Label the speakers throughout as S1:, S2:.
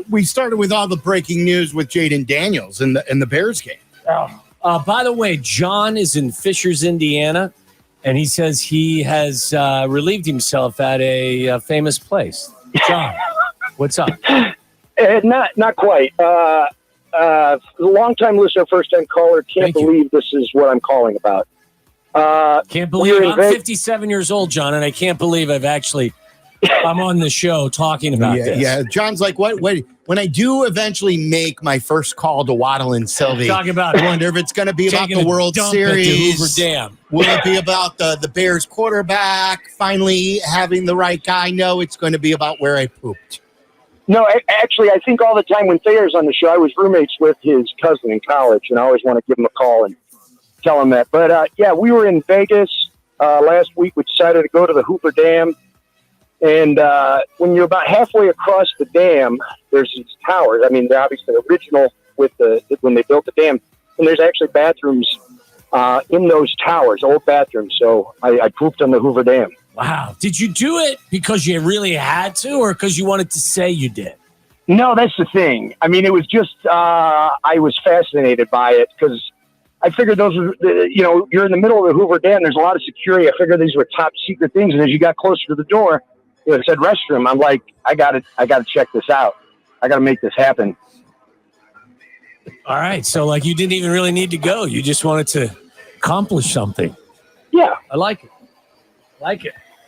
S1: We started with all the breaking news with Jaden Daniels in the Bears game.
S2: By the way, John is in Fishers, Indiana, and he says he has relieved himself at a famous place. John, what's up?
S3: Not quite. Long-time listener, first-time caller. Can't believe this is what I'm calling about.
S2: Can't believe I'm 57 years old, John, and I can't believe I'm on the show talking about this.
S1: Yeah, John's like, what? When I do eventually make my first call to Waddle and Silvy,
S2: I wonder
S1: if it's going to be about the World Series.
S2: Hoover Dam.
S1: Will it be about the Bears quarterback finally having the right guy? No, it's going to be about where I pooped.
S3: No, actually, I think all the time when Thayer's on the show, I was roommates with his cousin in college, and I always want to give him a call and tell him that. But, we were in Vegas last week. We decided to go to the Hoover Dam. And when you're about halfway across the dam, there's these towers. I mean, they're obviously original with when they built the dam. And there's actually bathrooms in those towers, old bathrooms. So I pooped on the Hoover Dam.
S2: Wow. Did you do it because you really had to or because you wanted to say you did?
S3: No, that's the thing. I mean, it was just I was fascinated by it because I figured those were, you're in the middle of the Hoover Dam. There's a lot of security. I figured these were top secret things. And as you got closer to the door, it said restroom. I'm like, I got to check this out. I got to make this happen.
S2: All right. So you didn't even really need to go. You just wanted to accomplish something.
S3: Yeah.
S2: I like it.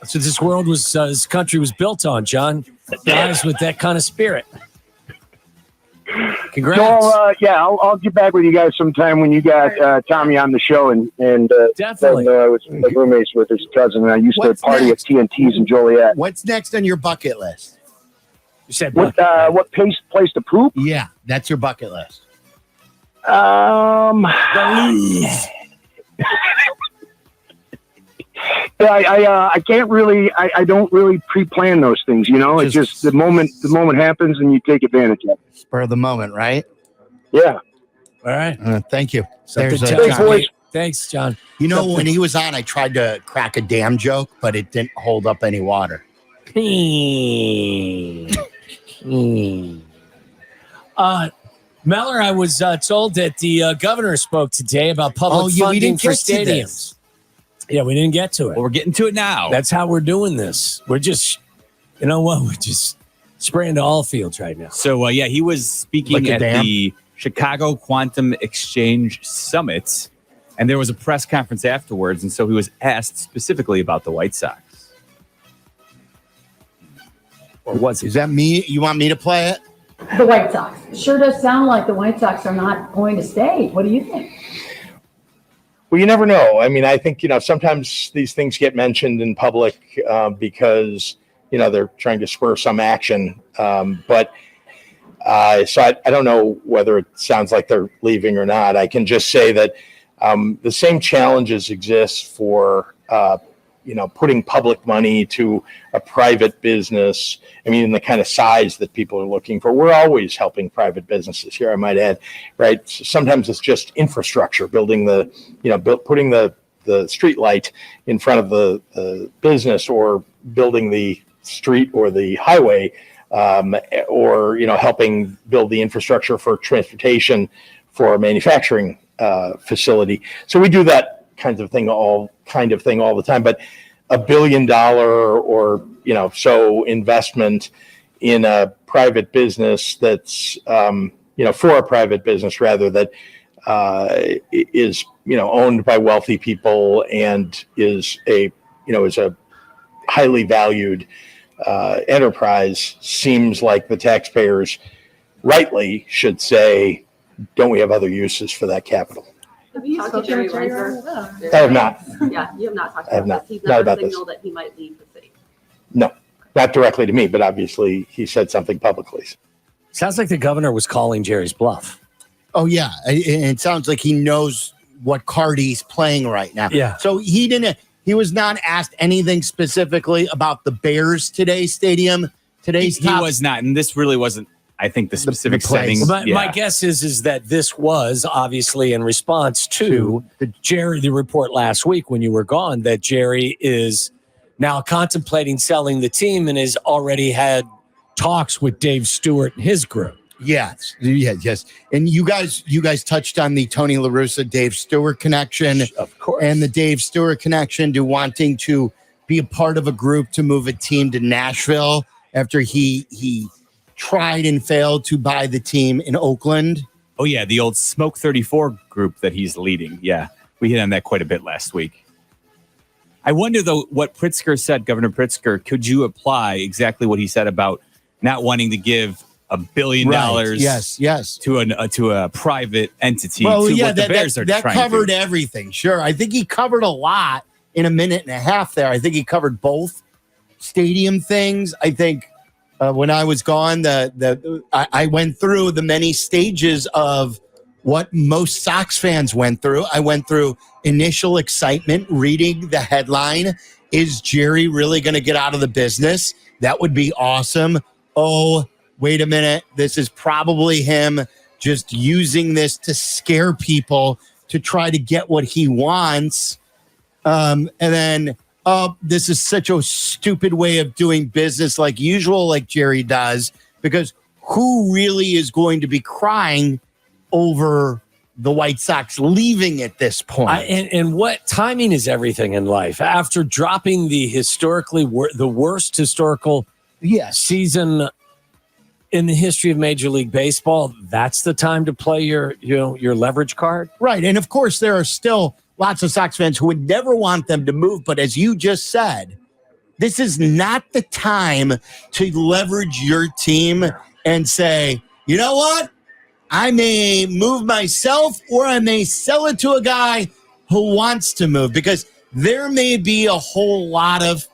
S2: That's what this country was built on, John. Guys with that kind of spirit. Congrats.
S3: So, I'll get back with you guys sometime when you got Tommy on the show and
S2: definitely.
S3: I was roommates with his cousin, and I used to party at TNT's in Joliet.
S1: What's next on your bucket list?
S2: You said
S3: what place to poop?
S1: Yeah, that's your bucket list.
S3: I can't really. I don't really pre-plan those things. It's just the moment happens, and you take advantage of it.
S1: Spur of the moment, right?
S3: Yeah.
S2: All right.
S1: Thank you.
S2: Thanks, John.
S1: When he was on, I tried to crack a damn joke, but it didn't hold up any water.
S2: Meller, I was told that the governor spoke today about public funding for stadiums. Yeah, we didn't get to it.
S4: Well, we're getting to it now.
S2: That's how we're doing this. We're just, we're just spraying to all fields right now.
S4: So, he was speaking at the Chicago Quantum Exchange Summit, and there was a press conference afterwards, and so he was asked specifically about the White Sox.
S2: Or was it?
S1: Is that me? You want me to play it?
S5: The White Sox. Sure does sound like the White Sox are not going to stay. What do you think?
S6: Well, you never know. I mean, I think, sometimes these things get mentioned in public because, they're trying to spur some action. So I don't know whether it sounds like they're leaving or not. I can just say that the same challenges exist for, putting public money to a private business. I mean, in the kind of size that people are looking for. We're always helping private businesses here, I might add, right? Sometimes it's just infrastructure, building putting the street light in front of the business, or building the street or the highway, or, helping build the infrastructure for transportation for a manufacturing facility. So we do that kind of thing all the time. But $1 billion or so investment in a private business that's for a private business rather, that is owned by wealthy people and is a highly valued enterprise, seems like the taxpayers rightly should say, don't we have other uses for that capital?
S7: Have you talked to Jerry Reinsdorf?
S6: I have not.
S7: Yeah, you have not talked
S6: I have
S7: about
S6: not.
S7: this. He's
S6: Not
S7: never
S6: about this.
S7: signaled that he might leave the city.
S6: No, not directly to me, but obviously he said something publicly.
S2: Sounds like the governor was calling Jerry's bluff.
S1: Oh, yeah. It sounds like he knows what card he's playing right now.
S2: Yeah.
S1: So he was not asked anything specifically about the Bears today's stadium.
S4: He was not, and this really wasn't, I think, the specific setting.
S2: My guess is that this was obviously in response to the report last week when you were gone, that Jerry is now contemplating selling the team and has already had talks with Dave Stewart and his group.
S1: Yes. And you guys touched on the Tony La Russa, Dave Stewart connection.
S2: Of course.
S1: And the Dave Stewart connection to wanting to be a part of a group to move a team to Nashville after he tried and failed to buy the team in Oakland.
S4: Oh, yeah, the old Smoke 34 group that he's leading. Yeah, we hit on that quite a bit last week. I wonder, though, what Pritzker said, Governor Pritzker, could you apply exactly what he said about not wanting to give $1 billion
S1: yes.
S4: to a private entity?
S1: Well,
S4: to
S1: yeah,
S4: what the Bears are
S1: that
S4: trying
S1: covered
S4: to do.
S1: everything. Sure. I think he covered a lot in a minute and a half there. I think he covered both stadium things. I think when I was gone, I went through the many stages of what most Sox fans went through. I went through initial excitement, reading the headline, is Jerry really going to get out of the business? That would be awesome. Oh, wait a minute. This is probably him just using this to scare people to try to get what he wants. And then, this is such a stupid way of doing business like usual, like Jerry does, because who really is going to be crying over the White Sox leaving at this point?
S2: And what timing is everything in life. After dropping the historically the worst historical season in the history of Major League Baseball, that's the time to play your leverage card.
S1: Right. And of course, there are still lots of Sox fans who would never want them to move. But as you just said, this is not the time to leverage your team and say, you know what? I may move myself or I may sell it to a guy who wants to move, because there may be a whole lot of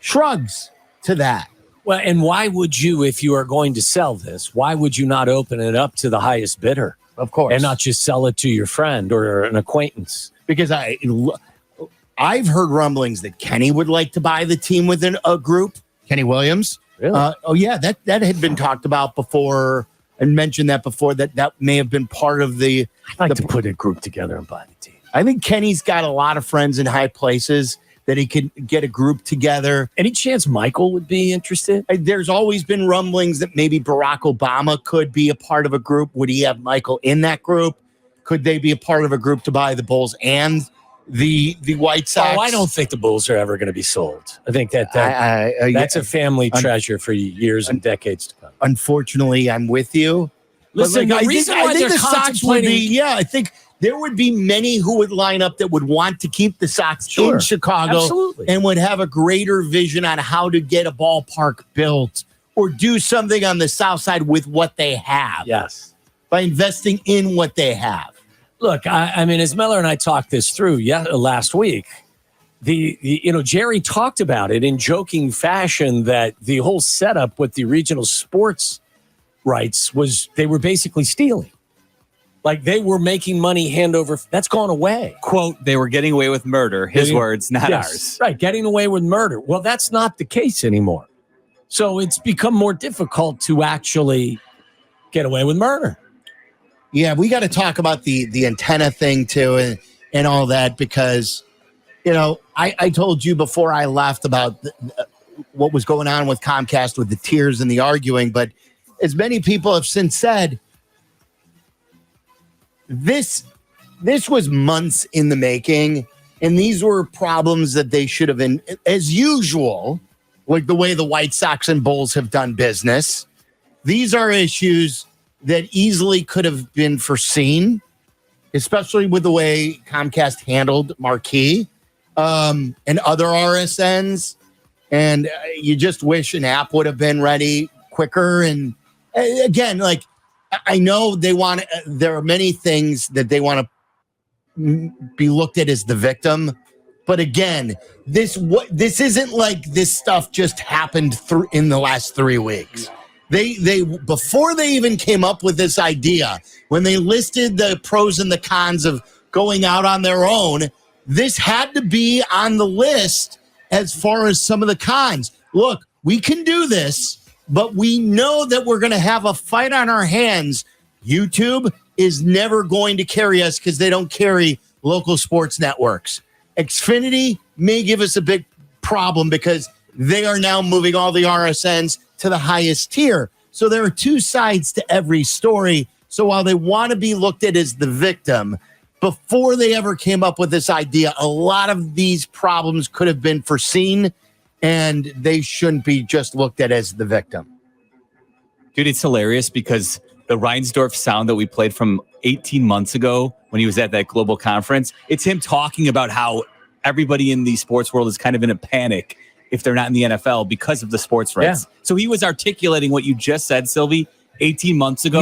S1: shrugs to that.
S2: Well, and why would you, if you are going to sell this, why would you not open it up to the highest bidder?
S1: Of course.
S2: And not just sell it to your friend or an acquaintance?
S1: Because I've heard rumblings that Kenny would like to buy the team within a group. Kenny Williams.
S2: Really?
S1: That had been talked about before and mentioned that before, that may have been part of the.
S2: I'd like to put a group together and buy the team.
S1: I think Kenny's got a lot of friends in high places that he could get a group together.
S2: Any chance Michael would be interested?
S1: There's always been rumblings that maybe Barack Obama could be a part of a group. Would he have Michael in that group? Could they be a part of a group to buy the Bulls and the White Sox?
S2: Oh, I don't think the Bulls are ever going to be sold. I think that's a family treasure for years and decades to come.
S1: Unfortunately, I'm with you.
S2: Listen,
S1: I think
S2: the
S1: Sox would be. Yeah, I think there would be many who would line up that would want to keep the Sox in Chicago,
S2: absolutely,
S1: and would have a greater vision on how to get a ballpark built or do something on the South Side with what they have.
S2: Yes,
S1: by investing in what they have.
S2: Look, I mean, as Miller and I talked this through last week, Jerry talked about it in joking fashion that the whole setup with the regional sports rights was they were basically stealing. Like they were making money hand over. That's gone away.
S4: Quote, they were getting away with murder. His words, not ours.
S2: Right, getting away with murder. Well, that's not the case anymore. So it's become more difficult to actually get away with murder.
S1: Yeah, we got to talk about the antenna thing too and all that, because, I told you before I left about what was going on with Comcast with the tears and the arguing. But as many people have since said, this was months in the making, and these were problems that they should have been, as usual, like the way the White Sox and Bulls have done business. These are issues that easily could have been foreseen, especially with the way Comcast handled Marquee and other RSNs. And you just wish an app would have been ready quicker. And again, like, I know there are many things that they want to be looked at as the victim. But again, this isn't like this stuff just happened in the last 3 weeks. They before they even came up with this idea, when they listed the pros and the cons of going out on their own, this had to be on the list as far as some of the cons. Look, we can do this, but we know that we're going to have a fight on our hands. YouTube is never going to carry us because they don't carry local sports networks. Xfinity may give us a big problem because they are now moving all the RSNs to the highest tier. So there are two sides to every story. So while they want to be looked at as the victim, before they ever came up with this idea, a lot of these problems could have been foreseen, and they shouldn't be just looked at as the victim.
S4: Dude, it's hilarious because the Reinsdorf sound that we played from 18 months ago when he was at that global conference, it's him talking about how everybody in the sports world is kind of in a panic if they're not in the NFL because of the sports rights. Yeah. So he was articulating what you just said, Silvy, 18 months ago,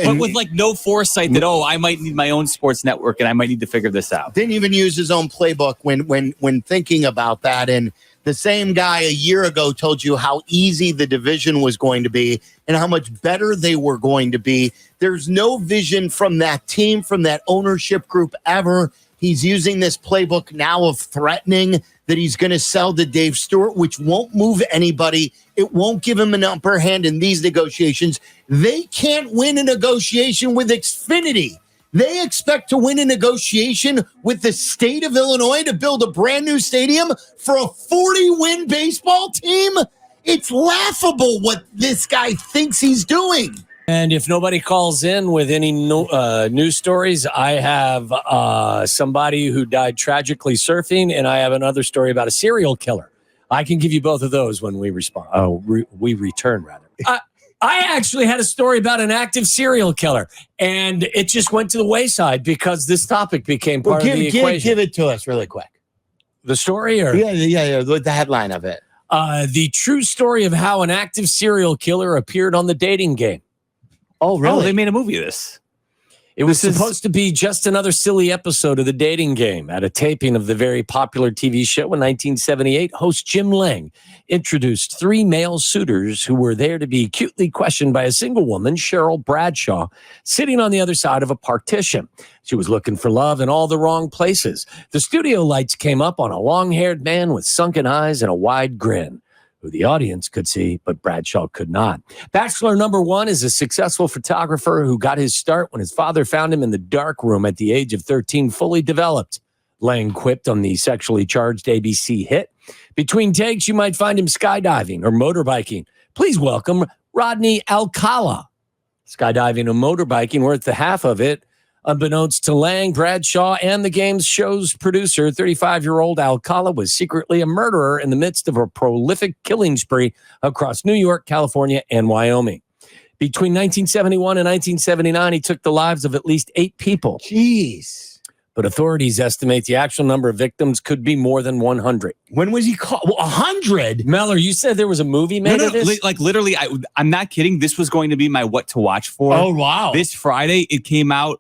S4: but with like no foresight that, I might need my own sports network and I might need to figure this out.
S1: Didn't even use his own playbook when thinking about that. And the same guy a year ago told you how easy the division was going to be and how much better they were going to be. There's no vision from that team, from that ownership group ever. He's using this playbook now of threatening that he's going to sell to Dave Stewart, which won't move anybody. It won't give him an upper hand in these negotiations. They can't win a negotiation with Xfinity. They expect to win a negotiation with the state of Illinois to build a brand new stadium for a 40-win baseball team. It's laughable what this guy thinks he's doing.
S2: And if nobody calls in with any news stories, I have somebody who died tragically surfing, and I have another story about a serial killer. I can give you both of those when we respond. We return, rather. I actually had a story about an active serial killer, and it just went to the wayside because this topic became part of the equation.
S1: Give it to us really quick.
S2: The story? Or?
S1: Yeah, the headline of it.
S2: The true story of how an active serial killer appeared on The Dating Game.
S1: Oh, really?
S4: Oh, they made a movie of this.
S2: It was supposed to be just another silly episode of The Dating Game. At a taping of the very popular TV show in 1978, host Jim Lang introduced three male suitors who were there to be cutely questioned by a single woman, Cheryl Bradshaw, sitting on the other side of a partition. She was looking for love in all the wrong places. The studio lights came up on a long-haired man with sunken eyes and a wide grin, who the audience could see, but Bradshaw could not. Bachelor number one is a successful photographer who got his start when his father found him in the dark room at the age of 13, fully developed. Lang quipped on the sexually charged ABC hit. Between takes, you might find him skydiving or motorbiking. Please welcome Rodney Alcala. Skydiving and motorbiking worth the half of it. Unbeknownst to Lang, Bradshaw, and the game's show's producer, 35-year-old Alcala was secretly a murderer in the midst of a prolific killing spree across New York, California, and Wyoming. Between 1971 and 1979, he took the lives of at least 8 people.
S1: Jeez.
S2: But authorities estimate the actual number of victims could be more than 100.
S1: When was he caught? 100?
S2: Meller, you said there was a movie made of this?
S4: Like literally, I'm not kidding. This was going to be my what to watch for.
S1: Oh, wow.
S4: This Friday, it came out.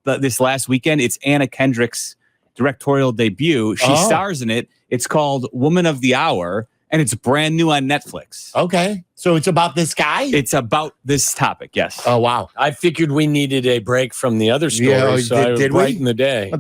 S4: This last weekend, it's Anna Kendrick's directorial debut. She stars in it. It's called Woman of the Hour, and it's brand new on Netflix.
S1: Okay. So it's about this guy?
S4: It's about this topic, yes.
S1: Oh, wow.
S2: I figured we needed a break from the other story, so I would brighten the day.